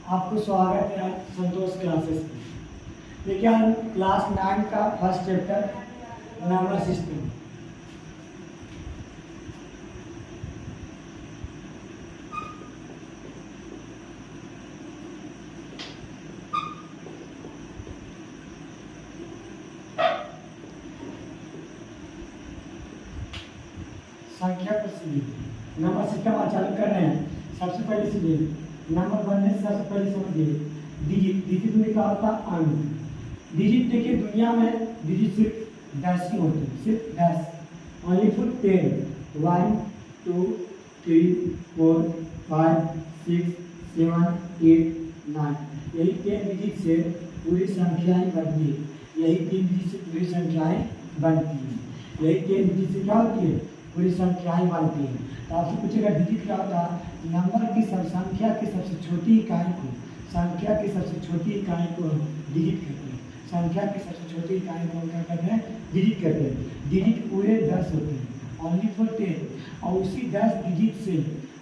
आपको स्वागत है संतोष क्लासेस में। देखिए हम क्लास 9 का फर्स्ट चैप्टर नंबर सिस्टम। संख्या को सीखिए, नंबर सिस्टम आज चालू कर रहे हैं। सबसे पहले सीखिए नंबर बनने से सबसे पहले समझिए डिजिट। डिजिट में क्या होता है? अंक। डिजिट देखिए दुनिया में डिजिट सिर्फ डैश ही होते हैं, सिर्फ डैश, ओनली फॉर 10, 1 2 3 4 5 6 7 8 9। यही 10 डिजिट से पूरी संख्याएं बनती है। यही 3 डिजिट से पूरी संख्याएं बनती है। यही 10 डिजिट से क्या होती है? पूरी संख्याएं बनती हैं। तो आपसे पूछेगा डिजिट क्या होता है? नंबर की संख्या की सबसे छोटी इकाई को, संख्या की सबसे छोटी इकाई को डिजिट कहते हैं। संख्या की सबसे छोटी इकाई को क्या कहते हैं? डिजिट कहते हैं। डिजिट पूरे 10 होते हैं, ओनली फॉर 10, और उसी 10 डिजिट से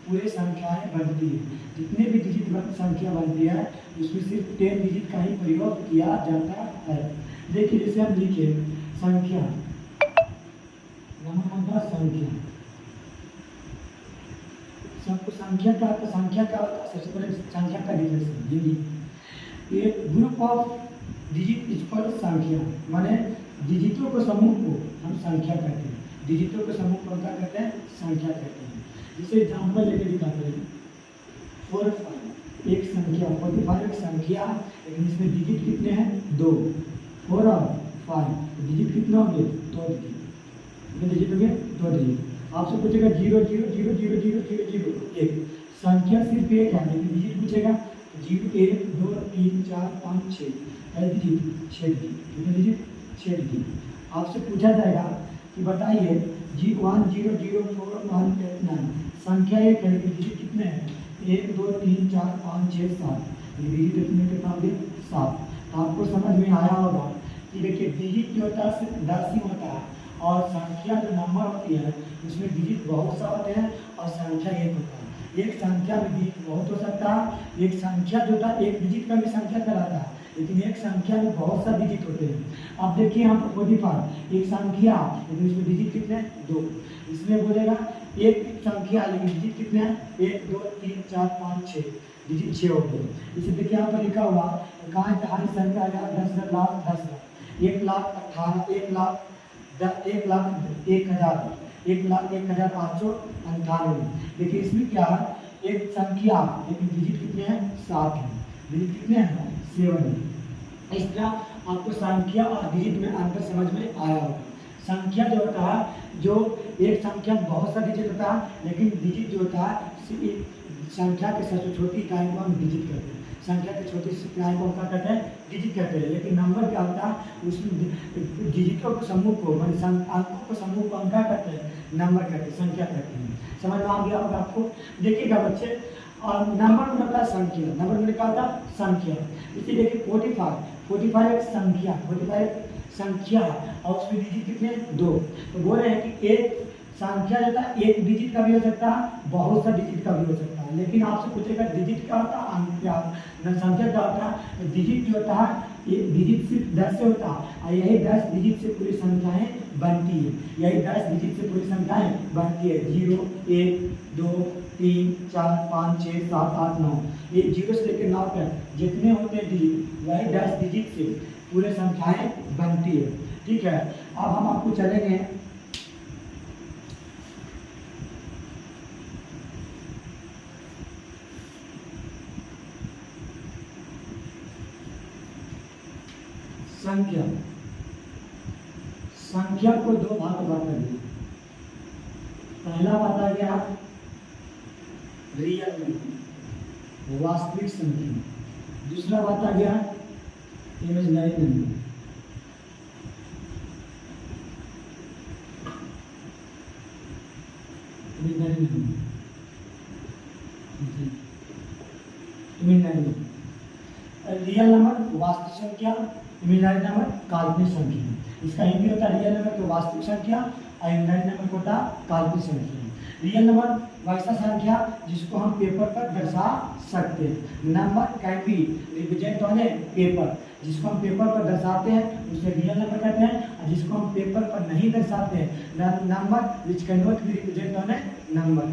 पूरे संख्याएं बनती है। जितने भी डिजिट संख्या बनती है उसमें सिर्फ 10 डिजिट का ही प्रयोग किया जाता है। देखिए जैसे हम लिखे संख्या, नंबर संख्या, सबको संख्या का तो संख्या का सबसे पहले संख्या का डिफिनेशन हिंदी। एक group of digit is called संख्या, माने डिजिटों को समूह को हम संख्या कहते हैं। डिजिटों को समूह को क्या कहते हैं? संख्या कहते हैं। जैसे एग्जाम्पल लेके दिखाते हैं 4 5 एक संख्या, 45 एक संख्या, लेकिन इसमें डिजिट कितने हैं? 2। 4 और 5 डिजिट कितने होंगे? 2 डिजिट। डिजिट हो गए 2 डिजिट। आपसे पूछेगा 0 0 0 0 0 0 0 1, संख्या सिर्फ एक है लेकिन डिजिट पूछेगा 0 1 2 3 4 5 6 डिजिट, 6 डिजिट। कितने डिजिट? 6 डिजिट। आपसे पूछा जाएगा कि बताइए 1 0 0 4 1 8 9, संख्या एक है लेकिन डिजिट कितने हैं? 1 2 3 4 5 6 7, डिजिट कितने के पास? 7। आपको समझ में आया होगा कि देखिए डिजिट जो होता है सिर्फ 10 ही होता है, और संख्या जो नंबर होती है उसमें डिजिट बहुत सा होते हैं और संख्या एक होता है। एक संख्या में डिजिट बहुत हो सकता है। एक संख्या जो होता है एक डिजिट का भी संख्या कहलाता है, लेकिन एक संख्या में बहुत सा डिजिट होते हैं। अब देखिए यहाँ पर 45 एक संख्या, लेकिन इसमें डिजिट कितने? 2। इसमें बोलेगा एक संख्या लेकिन डिजिट कितने हैं? 1 2 3 4 5 6, डिजिट 6 हो गए। इसे देखिए यहाँ पर लिखा हुआ कहाँ कहाँ संख्या 10 लाख 10 लाख 1 लाख 18 1 लाख 1 लाख 1,000 1 लाख 1,598। देखिए इसमें क्या है? एक संख्या लेकिन डिजिट कितने हैं? 7 है। डिजिट कितने हैं? 7 है। इस तरह आपको संख्या और डिजिट में अंतर समझ में आया होगा। संख्या जो होता है, जो एक संख्या में बहुत सा डिजिट होता है, लेकिन डिजिट जो होता है संख्या के सबसे छोटी इकाई को हम डिजिट कहते हैं। संख्या की छोटी सी इकाई को क्या कहते हैं? डिजिट कहते हैं। लेकिन नंबर क्या होता है? उसमें डिजिटों को समूह को, अंकों को समूह को हम क्या कहते हैं? नंबर कहते हैं, संख्या कहते हैं। समझ में आ गया होगा आपको? देखिएगा बच्चे, और नंबर में होता है संख्या, नंबर में क्या होता है? संख्या। इसी देखिए 45 एक संख्या, 45 संख्या, और उसमें डिजिट कितने? 2। तो बोल रहे हैं कि एक संख्या जो है एक डिजिट का भी हो सकता है, बहुत सा डिजिट का भी हो सकता है। लेकिन आपसे पूछेगा डिजिट क्या होता है, अंक क्या, संख्या क्या होता है? डिजिट जो होता है ये डिजिट सिर्फ 10 से होता है, और यही 10 डिजिट से पूरी संख्याएं बनती है। यही 10 डिजिट से पूरी संख्याएं बनती है। 0 1 2 3 4 5 6 7 8 9, ये 0 से लेकर 9 तक जितने होते हैं डिजिट, वही 10 डिजिट से पूरे संख्याएं बनती है। ठीक है, अब हम आपको चलेंगे संख्या। संख्या को 2 भाग में बांटा गया। पहला बात आ गया रियल नंबर, वास्तविक संख्या। दूसरा बात आ गया imaginary number. Imaginary number, real number वास्तविक संख्या, इमेजिनरी नंबर काल्पनिक संख्या। इसका हिंदी होता है रियल नंबर की वास्तविक संख्या, और इमेजिनरी नंबर को होता है काल्पनिक संख्या। रियल नंबर वैसा संख्या जिसको हम पेपर पर दर्शा सकते हैं। Number can be represent on A paper, जिसको हम पेपर पर दर्शाते हैं उसे रियल नंबर कहते हैं, और जिसको हम पेपर पर नहीं दर्शाते हैं number which can not be represent on A number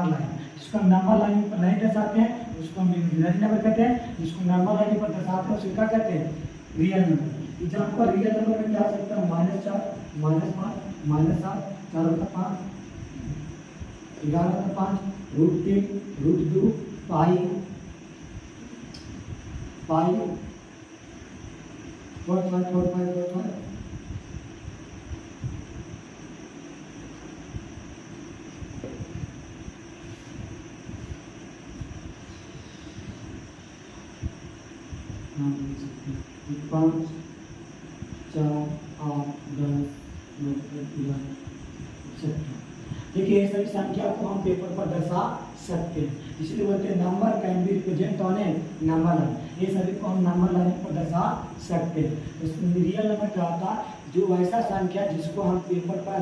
line, जिसको हम नंबर लाइन पर नहीं दर्शाते हैं उसको हम इमेजिनरी नंबर कहते हैं, जिसको नंबर लाइन पर दर्शाते हैं उसे क्या कहते हैं, real number. Example real number में क्या आ सकता है, -4 -5 -7 4/5 11/5 √3 √2 पाई 4 5 5 4 8 10 11 etc। देखिए ये सभी संख्या को हम पेपर पर दर्शा सकते हैं, इसलिए बोलते हैं number can be represent on A number line, ये सभी को हम नंबर लाइन पर दर्शा सकते हैं। तो रियल नंबर क्या होता है, जो वैसा संख्या जिसको हम पेपर पर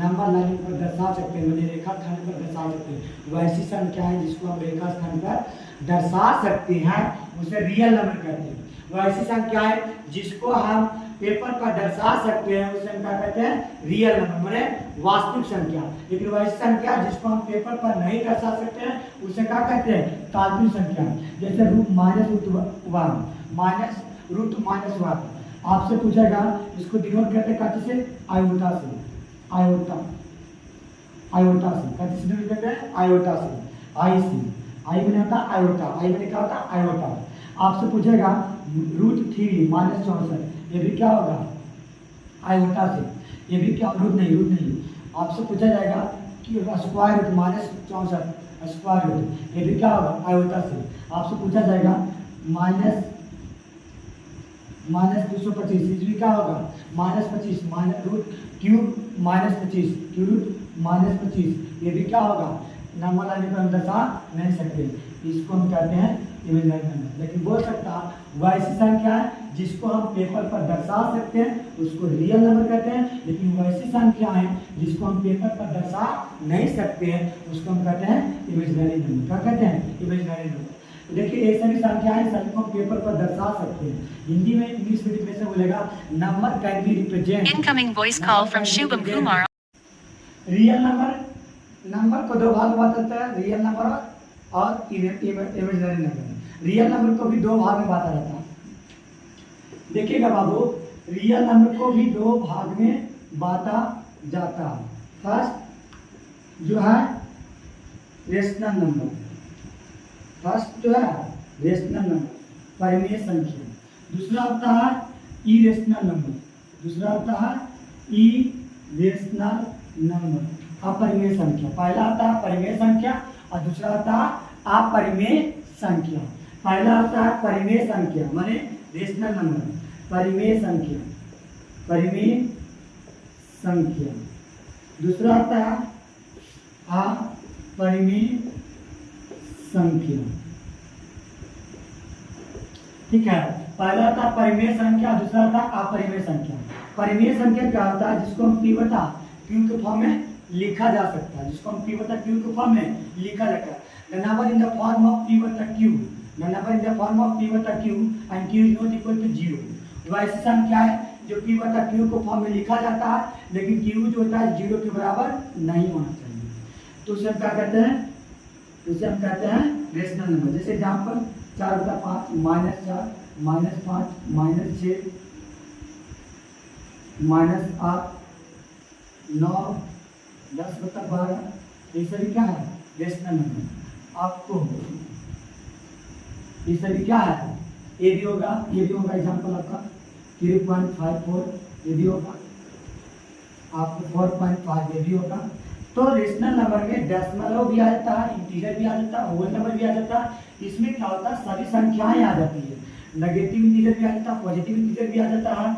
नंबर लाइन पर दर्शा सकते हैं, मैंने रेखाखंड पर दर्शा सकते हैं, वैसी संख्या है जिसको हम रेखाखंड पर दर्शा सकते हैं उसे रियल नंबर कहते हैं। वैसी संख्या है जिसको हम पेपर पर दर्शा सकते हैं उसे हम क्या कहते हैं, रियल नंबर माने वास्तविक संख्या। लेकिन वैसी संख्या जिसको हम पेपर पर नहीं दर्शा सकते हैं उसे क्या कहते हैं, काल्पनिक संख्या। जैसे √-1 आपसे पूछेगा इसको डिनोट करते हैं से आयोटा से, आयोटा से कैसे से डिनोट करते हैं, आयोटा से, आई से, आई मैंने होता आयोटा, आई मैंने क्या होता आयोटा। आपसे पूछेगा √3 -64, ये भी क्या होगा, आयोटा से, ये भी क्या रूट नहीं आपसे पूछा जाएगा कि स्क्वायर रूट -64 स्क्वायर रूट, ये भी क्या होगा, आयोटा से। आपसे पूछा जाएगा -225, ये भी क्या होगा, -25 √3 क्यूब रूट -25, ये भी क्या होगा, नंबर लाने पर हम दर्शा नहीं सकते, इसको हम कहते हैं इमेजिनरी नंबर। लेकिन बोल सकता वैसी संख्या है जिसको हम पेपर पर दर्शा सकते हैं उसको रियल नंबर कहते हैं, लेकिन वैसी संख्या है जिसको हम पेपर पर दर्शा नहीं सकते हैं उसको हम कहते हैं इमेजिनरी नंबर। क्या कहते हैं, इमेजिनरी नंबर। देखिए ये सभी संख्याएं सभी को हम पेपर पर दर्शा सकते हैं। हिंदी में इंग्लिश में कैसे बोलेगा, number can be represent, incoming voice call from Shubham Kumar. Real number को दो भाग में बांटा जाता है, रियल नंबर और इमेजिनरी नंबर। रियल नंबर को भी दो भाग में बांटा जाता है। देखिएगा बाबू, रियल नंबर को भी दो भाग में बांटा जाता है। फर्स्ट जो है रेशनल नंबर, फर्स्ट जो है रेशनल नंबर परिमेय संख्या, दूसरा होता है इरेशनल नंबर, दूसरा होता है इरेशनल नंबर अपरिमेय संख्या। पहला आता है परिमेय संख्या और दूसरा आता है अपरिमेय संख्या। पहला आता है परिमेय संख्या माने रेशनल नंबर, परिमेय संख्या, परिमेय संख्या। दूसरा आता है अपरिमेय संख्या। ठीक है, पहला था परिमेय संख्या, दूसरा था अपरिमेय संख्या। परिमेय संख्या क्या होता है, जिसको हम p बटा q के फॉर्म में लिखा जा सकता है, जिसको हम p बटा q के फॉर्म में लिखा जाता है। The number in the form of p बटा q, the number in the form of p बटा q and q is not equal to 0। वैसी संख्या है जो p बटा q को फॉर्म में लिखा जाता है, लेकिन q जो होता है 0 के बराबर नहीं होना चाहिए, तो उसे हम क्या कहते हैं, उसे हम कहते हैं रेशनल नंबर। जैसे एग्जाम्पल 4 बटा 5 -4 -5 -6 -8 9 10 बटा 12, ये सभी क्या है रेशनल नंबर। आपको ये सभी क्या है, ये भी होगा, ये भी होगा एग्जाम्पल आपका 3.54, ये भी होगा आपको 4.5, ये भी होगा। तो रेशनल नंबर में डेसिमल भी आ जाता है, इंटीजर भी आ जाता है, होल नंबर भी आ जाता है। इसमें क्या होता है, सभी संख्याएं आ जाती है, नेगेटिव इंटीजर भी आ जाता है, पॉजिटिव इंटीजर भी आ जाता है,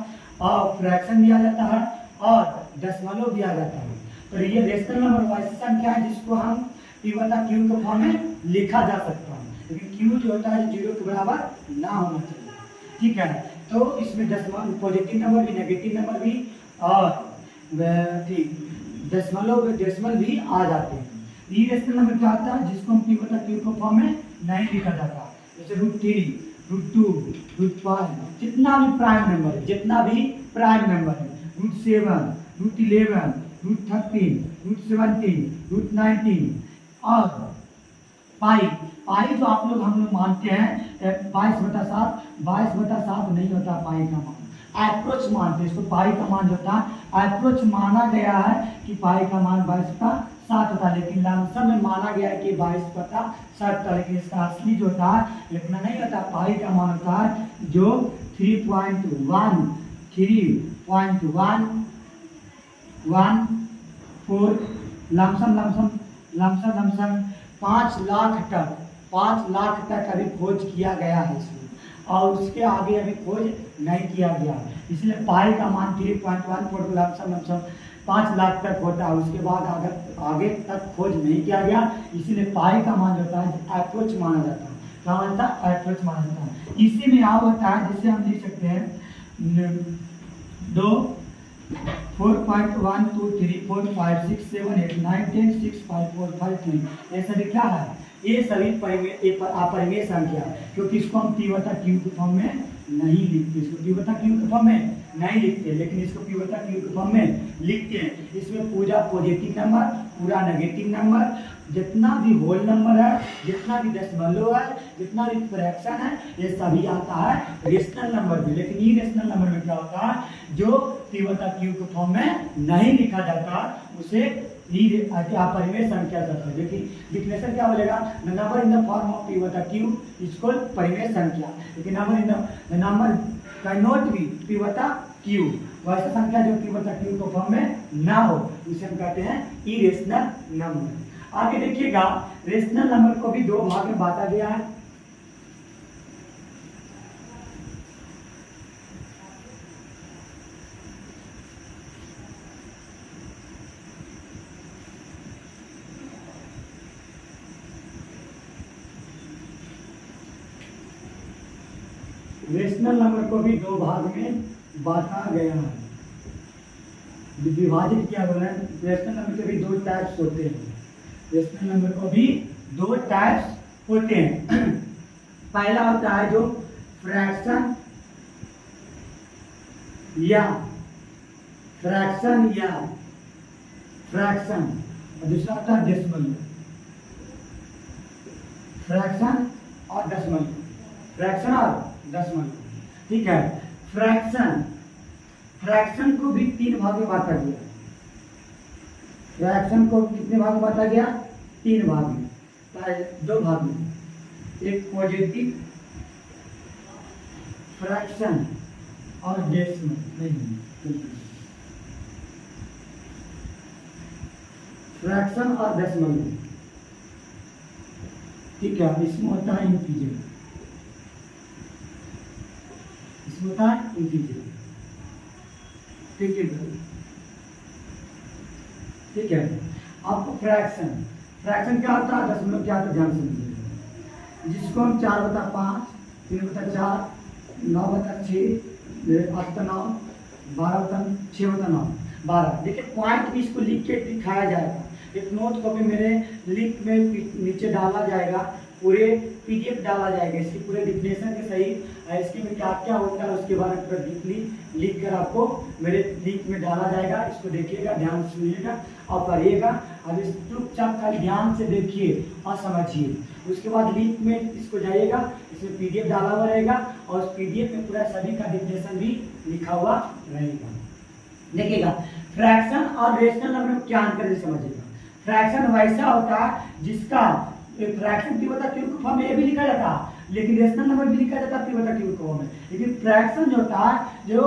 और फ्रैक्शन भी आ जाता है, और डेसिमल भी आ जाता है। तो ये रेशनल नंबर वैसी संख्या है जिसको हम p बटा q के फॉर्म में लिखा जा सकता है, लेकिन q जो होता है 0 के बराबर ना होना चाहिए। ठीक है, तो इसमें डेसिमल, पॉजिटिव नंबर भी, नेगेटिव नंबर भी और ठीक डेसिमल भी आ जाते हैं। इरेशनल नंबर क्या होता है जिसको हम पी बटा क्यू के फॉर्म में नहीं लिखा जाता, जैसे √3, √2, √5, जितना भी प्राइम नंबर है, जितना भी प्राइम नंबर है, √7, √11, √13, √17, √19 और पाई तो आप लोग हम लोग मानते हैं 22/7, 22/7 नहीं होता पाई का मान, अप्रोच मानते हैं इसको, पाई का मान जो होता है अप्रोच माना गया है कि पाई का मान 22/7 होता है, लेकिन लमसम में माना गया है कि 22/7 होता है, लेकिन इसका असली जो होता है इतना नहीं होता। पाई का मान होता है जो 3.114 लमसम 5 लाख तक अभी खोज किया गया है इसमें, और उसके आगे अभी खोज नहीं किया गया, इसलिए पाई का मान 3.14 लमसम 5 लाख तक होता है, उसके बाद अगर आगे तक खोज नहीं किया गया, इसीलिए पाई का मान होता है अप्रोच माना जाता है। क्या मानता है? अप्रोच माना जाता है। इसी में आप होता है जिससे हम लिख सकते हैं 2 4.1 2 3 4 5 6 7 8 9 10 6 5 4 5 3, ये सभी क्या है? ये सभी अपरिमेय संख्या, क्योंकि इसको हम पी बटा क्यू के फॉर्म में नहीं लिखते, इसको पी बटा क्यू के फॉर्म में नहीं लिखते, लेकिन इसको पी बटा क्यू के फॉर्म में लिखते हैं। इसमें पूरा पॉजिटिव नंबर, पूरा नेगेटिव नंबर, जितना भी होल नंबर है, जितना भी दशमलव है, जितना भी फ्रैक्शन है, ये सभी आता है रेशनल नंबर में। लेकिन इरेशनल नंबर में क्या होता है, जो पी बटा क्यू के फॉर्म में नहीं लिखा जाता उसे अपरिमेय संख्या कहते हैं। लेकिन डिफिनेशन क्या बोलेगा? Number in the form of P बटा क्यू इज कॉल्ड परिमेय संख्या। लेकिन number can not be P बटा क्यू, वैसा संख्या जो पी बटा क्यू के फॉर्म में ना हो उसे हम कहते हैं इरेशनल नंबर। आगे देखिएगा, रेशनल नंबर को भी दो भाग में बांटा गया है। रेशनल नंबर को भी दो भाग में बांटा गया है, विभाजित किया गया है। रेशनल नंबर के भी दो टाइप्स होते हैं, रेशनल नंबर को भी दो टाइप्स होते हैं। पहला होता है जो फ्रैक्शन या फ्रैक्शन और दूसरा होता है डेसिमल। फ्रैक्शन और डेसिमल, फ्रैक्शन और डेसिमल, ठीक है। फ्रैक्शन को भी तीन भाग में बांटा गया। फ्रैक्शन को कितने भाग में बांटा गया? तीन भाग में, दो भाग में, एक पॉजिटिव फ्रैक्शन और डेसिमल नहीं, फ्रैक्शन और डेसिमल, ठीक है। इसमें होता है इंटीजर, इसमें होता है इंटीजर, ठीक है, ठीक है। आपको फ्रैक्शन क्या होता है, दशमलव क्या होता है ध्यान से समझिए, जिसको हम 4/5, 3/4, 9/6, 8/9, 12/6/9, 12। देखिए पॉइंट भी इसको लिख के दिखाया जाएगा, एक नोट कॉपी मेरे लिंक में नीचे डाला जाएगा, पूरे पीडीएफ डाला जाएगा, इसकी पूरे डिफिनेशन के सही इसके में क्या क्या होता है उसके बारे में पूरा डीपली लिख कर आपको मेरे लिंक में डाला जाएगा। इसको देखिएगा, ध्यान से सुनिएगा और पढ़िएगा, और इस चुपचाप का ध्यान से देखिए और समझिए। उसके बाद लिंक में इसको जाइएगा, इसमें पीडीएफ डाला हुआ रहेगा और उस पीडीएफ में पूरा सभी का डिफिनेशन भी लिखा हुआ रहेगा। देखिएगा फ्रैक्शन और रेशनल नंबर में क्या अंतर है समझिएगा। फ्रैक्शन वैसा होता है जिसका फ्रैक्शन पी बटा क्यू के फॉर्म में ये भी लिखा जाता है, लेकिन रेशनल नंबर भी लिखा जाता है पी बटा क्यू के फॉर्म में। लेकिन फ्रैक्शन जो होता है, जो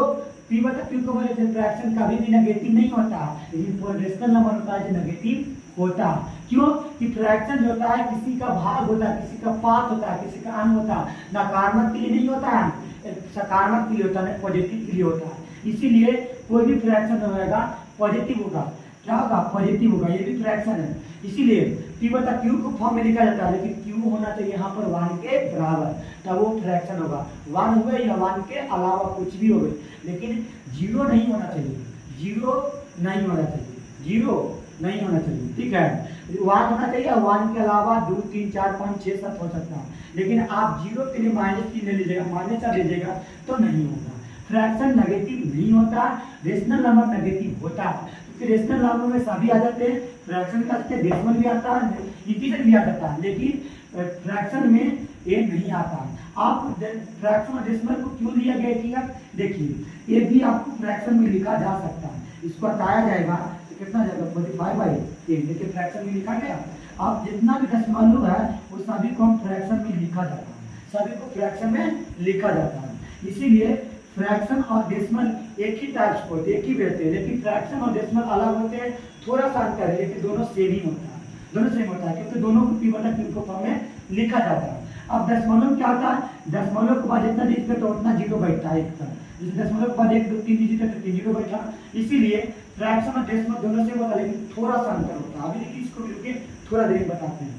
पी बटा क्यू के फॉर्म में फ्रैक्शन कभी भी नेगेटिव नहीं होता, लेकिन रेशनल नंबर होता है जो नेगेटिव होता है। क्यों? कि फ्रैक्शन जो होता है किसी का भाग होता है, किसी का पार्ट होता है, किसी का अंग होता है, नकारात्मक के लिए नहीं होता है, सकारात्मक के लिए होता है, पॉजिटिव के लिए होता है। इसीलिए कोई भी फ्रैक्शन होगा पॉजिटिव होगा, क्या होगा? पॉजिटिव होगा, ये भी फ्रैक्शन है। इसीलिए पी बटा क्यू को फॉर्म में लिखा जाता है, लेकिन क्यू होना चाहिए यहाँ पर 1 के बराबर, तब वो फ्रैक्शन होगा। 1 हो गए या 1 के अलावा कुछ भी हो गए, लेकिन 0 नहीं होना चाहिए, 0 नहीं होना चाहिए, 0 नहीं होना चाहिए, ठीक है। वन होना चाहिए, वन के अलावा 2 3 4 5 6 7 हो सकता है, लेकिन आप जीरो के लिए -3 ले लीजिएगा, -4 लीजिएगा तो नहीं होगा। फ्रैक्शन नेगेटिव नहीं होता, रेशनल नंबर नेगेटिव होता है, क्योंकि रेशनल नंबर में सभी आ जाते हैं, फ्रैक्शन का डेसिमल भी आता है, इंटीजर भी आ जाता है, लेकिन फ्रैक्शन में ये नहीं आता। आप फ्रैक्शन और डेसिमल को क्यों लिया गया है? देखिए ये भी आपको फ्रैक्शन में लिखा जा सकता है, इसको हटाया जाएगा तो कितना जाएगा 45/10। देखिए फ्रैक्शन में लिखा गया, आप जितना भी दशमलव है वो सभी को हम फ्रैक्शन में लिखा जाता है, सभी को फ्रैक्शन में लिखा जाता है। इसीलिए फ्रैक्शन और डेसिमल एक ही टाइप्स को होते हैं, एक ही रहते हैं, लेकिन फ्रैक्शन और डेसिमल अलग होते हैं, थोड़ा सा अंतर है, लेकिन दोनों सेम ही होता है, दोनों सेम होता है, क्योंकि दोनों को p/q को फॉर्म में लिखा जाता है। अब दशमलव क्या होता है? दशमलव के बाद जितना डिजिट तो उतना जीरो बैठता है एक तरह, जैसे दशमलव के बाद 1 2 3 डिजिट है तो 3 जीरो बैठा। इसीलिए फ्रैक्शन और डेसिमल दोनों सेम होता है, लेकिन थोड़ा सा अंतर होता है। अभी देखिए इसको मिलके थोड़ा देर बताते हैं।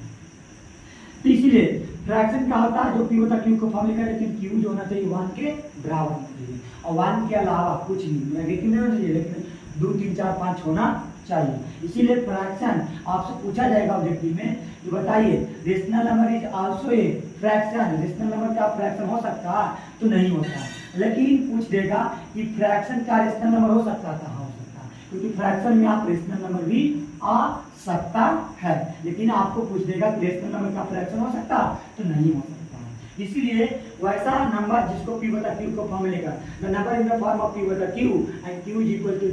तो इसीलिए फ्रैक्शन क्या होता है? जो p/q को फॉर्म लिखा है, लेकिन q जो होना चाहिए 1 के बराबर होना चाहिए, और 1 के अलावा कुछ नहीं, नेगेटिव नहीं होना चाहिए, लेकिन 2 3 4 5 होना चाहिए। इसीलिए फ्रैक्शन आपसे पूछा जाएगा ऑब्जेक्टिव में, तो बताइए rational number is also a fraction, rational number का फ्रैक्शन हो सकता है? तो नहीं होता, लेकिन पूछ देगा कि फ्रैक्शन का रेशनल नंबर हो सकता था, हो सकता, क्योंकि फ्रैक्शन में आप रेशनल नंबर भी आ सकता है, लेकिन आपको पूछ देगा कि रेशनल नंबर का फ्रैक्शन हो सकता तो नहीं हो सकता। इसीलिए वैसा नंबर जिसको p/q को फॉर्म में लिखा, the number in the form of p/q and q is equal to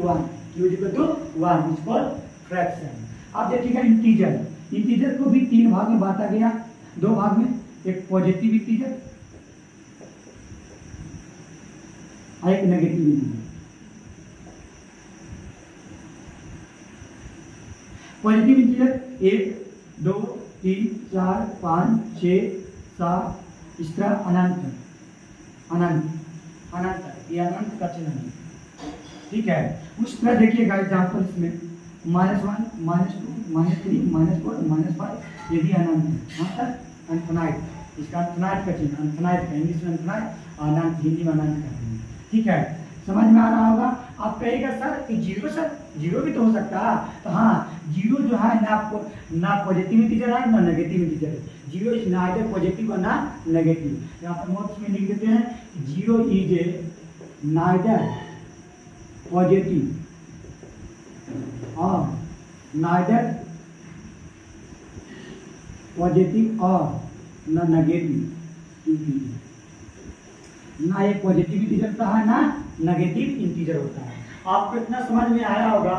1, q is equal to 1 is called fraction. अब देखिएगा इंटीजर, इंटीजर को भी 3 भाग में बांटा गया, 2 भाग में, एक पॉजिटिव इंटीजर और एक नेगेटिव इंटीजर। पॉजिटिव इंटीजर 1 2 3 4 5 6 7 इस तरह अनंत अनंत अनंत, ये अनंत का चिन्ह है, ठीक है। उस तरह देखिएगा एग्जाम्पल इसमें -1 -2 -3 -4 -5, ये भी अनंत है, मतलब अनफिनाइट, इसका अनफिनाइट का चिन्ह, अनफिनाइट का इंग्लिश में अनफिनाइट, अनंत हिंदी में अनंत का चिन्ह, ठीक है। समझ में आ रहा होगा? आप कहेगा सर कि जीरो, सर जीरो भी तो हो सकता है, तो हाँ, जीरो जो है ना पॉजिटिव इंटीजर है ना नेगेटिव इंटीजर है, जीरो इज नाइदर पॉजिटिव और ना नेगेटिव। यहाँ पर नोट्स में लिख देते हैं zero is a neither positive और नाइदर पॉजिटिव और ना नेगेटिव इंटीजर, ना ये पॉजिटिव इंटीजर होता है ना नेगेटिव इंटीजर होता है। आपको इतना समझ में आया होगा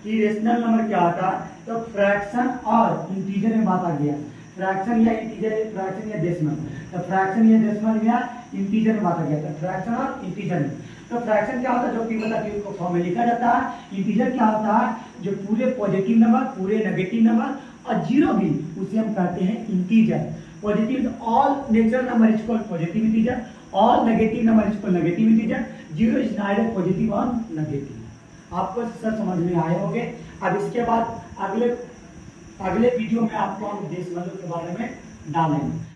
कि रेशनल नंबर क्या होता है, तो फ्रैक्शन और इंटीजर में बांटा गया, फ्रैक्शन या इंटीजर, फ्रैक्शन या डेसिमल, तो फ्रैक्शन या डेसिमल या इंटीजर में बांटा गया, तो फ्रैक्शन और इंटीजर में। तो फ्रैक्शन क्या होता है? जो p/q को फॉर्म में लिखा जाता है। इंटीजर क्या होता है? जो पूरे पॉजिटिव नंबर, पूरे नेगेटिव नंबर और जीरो भी, उसे हम कहते हैं integer. Positive all natural number is called positive integer, all negative number is called negative integer, zero is neither positive और नेगेटिव। आपको सब समझ में आए होंगे। अब इसके बाद अगले वीडियो में आपको हम डेसिमल के बारे में डालेंगे।